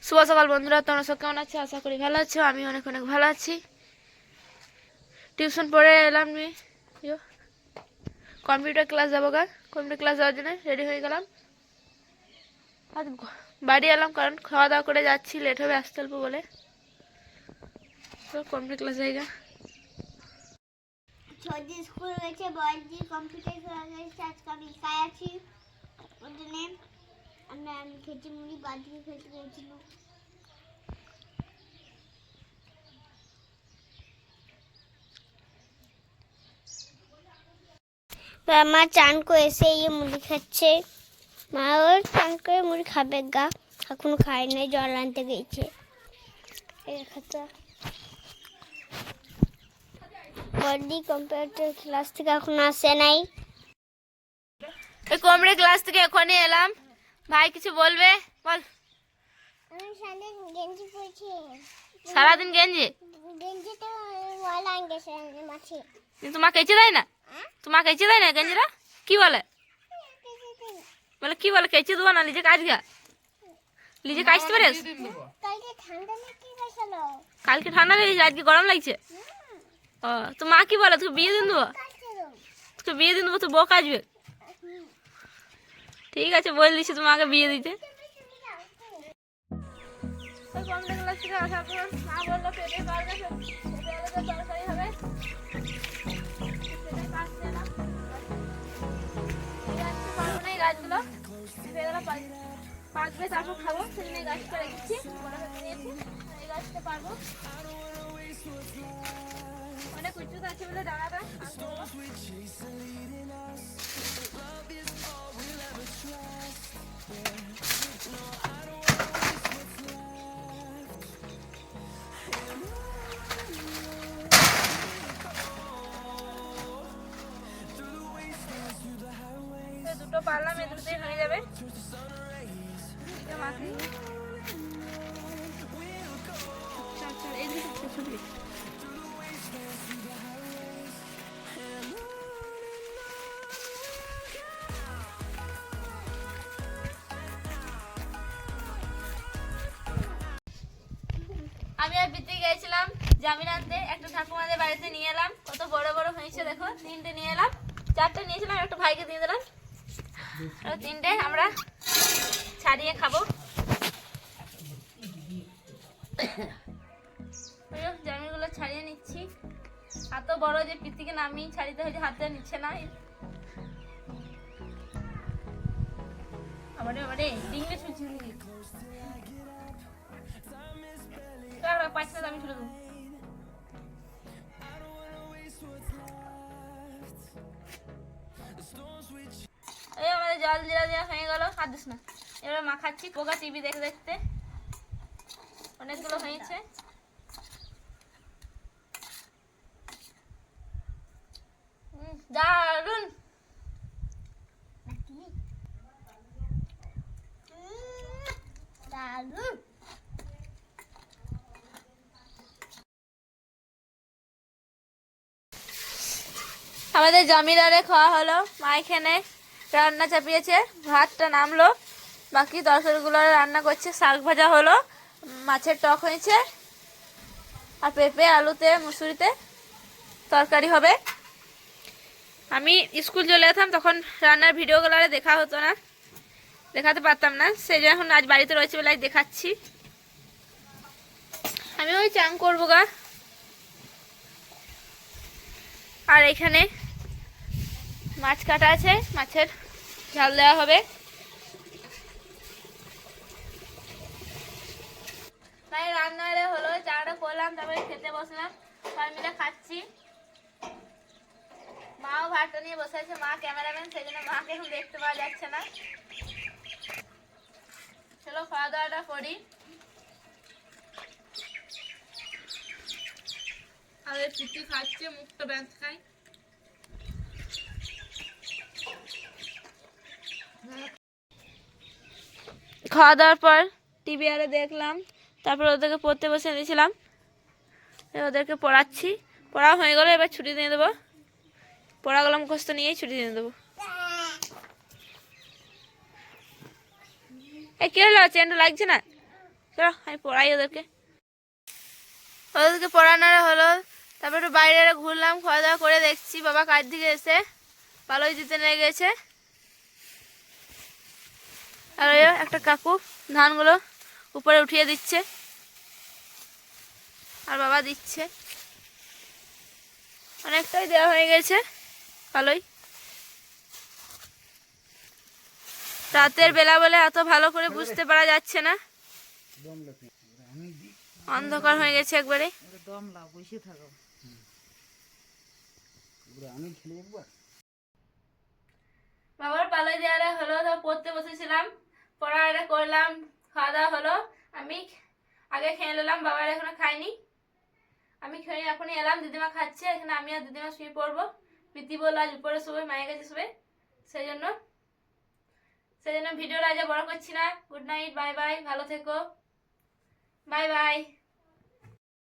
শুভ সকাল বন্ধুরা, তোমরা সব কেমন আছো? আশা করি ভালো আছো। আমি অনেক অনেক ভালো আছি। টিউশন পড়ে এলাম, কম্পিউটার ক্লাস যাবো গা। কম্পিউটার ক্লাস যাওয়ার জন্য রেডি হয়ে গেলাম। আর বাড়ি এলাম কারণ খাওয়া দাওয়া করে যাচ্ছি, লেট হবে আসতে অল্প বলে। কম্পিউটার ক্লাস যাই গা। ছোটদের স্কুল রয়েছে, বড়দের কম্পিউটার ক্লাস রয়েছে। আজকে আমি একাই আছি, ওই জন্য আমি খেতে মুড়ি বাদ দিয়ে খেতে গেছিল। মা চান করে এসে মুড়ি খাচ্ছে। মা ওর চান করে মুড়ি খাবে গা, এখনো খায় নাই, জল আনতে গেছে। বড়দি কম্পিউটার ক্লাস থেকে এখনো আসে নাই। কম্পিউটার ক্লাস থেকে এখনই এলাম। ভাই কিছু বলবে? বল। আমি সারাদিন গেঞ্জি পরেছি। সারাদিন গেঞ্জি? গেঞ্জিটা ময়লা গেছে মাঠে। তোমার কেচে দেয় না? তোমার কেচে দেয় না গেঞ্জিরা? কি বলে? বলে কি বলে কেচে দেবো না, নিজে কাজ গা, নিজে কাচতে পারিস? কালকে ঠান্ডা লেগে গেছিল। কালকে ঠান্ডা লেগেছে, আজকে গরম লাগছে। ও, তো মা কি বলে? তোকে বিয়ে দিন দেবো? তোকে বিয়ে দিন দেবো, তো বউ কাচবে? ঠিক আছে, বলে দিচ্ছি তোমাকে বিয়ে দিতে। আসার পর মা বললো পেঁপে পাওয়া গেছে, পেঁপে আলুতে তরকারি হবে। সেটাই কাটতে এলাম। পারবো না এই গাছগুলো, পেঁপেগুলো পাকবে তারপর খাবো, সেজন্য এই গাছটা রেখেছি, বড় হতে নিয়েছি। এই গাছটা পারবো, অনেক উঁচু আছে বলে ডানাটা দুটো পারলাম, এ দুটোই হয়ে যাবে। আমি আর বিতে গেছিলাম জামিন আনতে, একটা ঠাকুমাদের বাড়িতে নিয়ে এলাম। কত বড় বড় হয়েছে দেখো, তিনটে নিয়ে এলাম, চারটে নিয়েছিলাম, একটা ভাইকে দিয়ে দিলাম। তিনটে আমরা ছাড়িয়ে খাবো। জামিনগুলো ছাড়িয়ে নিচ্ছি। এত বড় যে পিতিকে নামিয়ে ছাড়িতে হয়েছে, হাতে নিচ্ছে না। আমারে ডিঙে ছুঁচি পাঁচটা আমি ছুড়ে দেবো। এই আমাদের জল জিরা দেওয়া হয়ে গেল, হাত দিস না। এবার মাখাচ্ছি, পোকা টিভি দেখতে দেখতে। অনেকগুলো হয়েছে। দারুন। দারুন। আমাদের জমিদারে খাওয়া হলো। মা এখানে রান্না চাপিয়েছে, ভাতটা নামলো, বাকি তরকারিগুলো রান্না করছে। শাক ভাজা হলো, মাছের টক হয়েছে, আর পেঁপে আলুতে মুসুরিতে তরকারি হবে। আমি স্কুল চলে যেতাম তখন রান্নার ভিডিওগুলো দেখা হতো না, দেখাতে পারতাম না, সেই জন্য এখন আজ বাড়িতে রয়েছে বলে আজ দেখাচ্ছি। আমি ওই চান করবো গা। আর এখানে মাছ কাটা আছে, মাছের ঝাল দেওয়া হবে। তাই রান্নারে হলো, চাটা করলাম, তারপরে খেতে বসলাম, সবাই মিলে খাচ্ছি। মাও ভাতটা নিয়ে বসে আছে, মা ক্যামেরাম্যান, সেই জন্য মাকে এখন দেখতে পাওয়া যাচ্ছে না। চলো খাওয়া দাওয়াটা করি। আর পিঠি খাচ্ছে, মুখটা ব্যাংক খাই। খাওয়া দাওয়ার পর টিভি আরে দেখলাম, তারপর ওদেরকে পড়তে বসে দিয়েছিলাম, ওদেরকে পড়াচ্ছি। পড়া হয়ে গেলো, এবার ছুটি দিয়ে দেবো। পড়াগুলো মুখস্থ নিয়েই ছুটি দিয়ে দেবো। কি হলো, চেনটা লাগছে না? চলো আমি পড়াই ওদেরকে পড়ানো হলো। তারপর একটু বাইরে ঘুরলাম, খাওয়া দাওয়া করে দেখছি বাবা কাজ দিকে এসে ভালোই দিতে লেগেছে। আর ওই একটা কাকু ধানগুলো উপরে উঠিয়ে দিচ্ছে আর বাবা দিচ্ছে, অনেকটাই দেওয়া হয়ে গেছে ভালোই। রাতের বেলা বলে এত ভালো করে বুঝতে পারা যাচ্ছে না, অন্ধকার হয়ে গেছে একবারে। বাবার পালাই দেওয়া হলো, তো পড়তে বসেছিলাম, পড়াটা করলাম, খাওয়া দাওয়া হলো। আমি আগে খেয়ে নিলাম, বাবার এখনো খাইনি। আমি খেয়ে এখনই এলাম, দিদিমা খাচ্ছে এখানে, আমি আর দিদিমা শুয়ে পড়বো। প্রীতি বললো আজ উপরে শুবে, মায়ের কাছে শুবে, সেই জন্য ভিডিওটা আজ বড় করছি না। গুড নাইট, বাই বাই, ভালো থেকো, বাই বাই।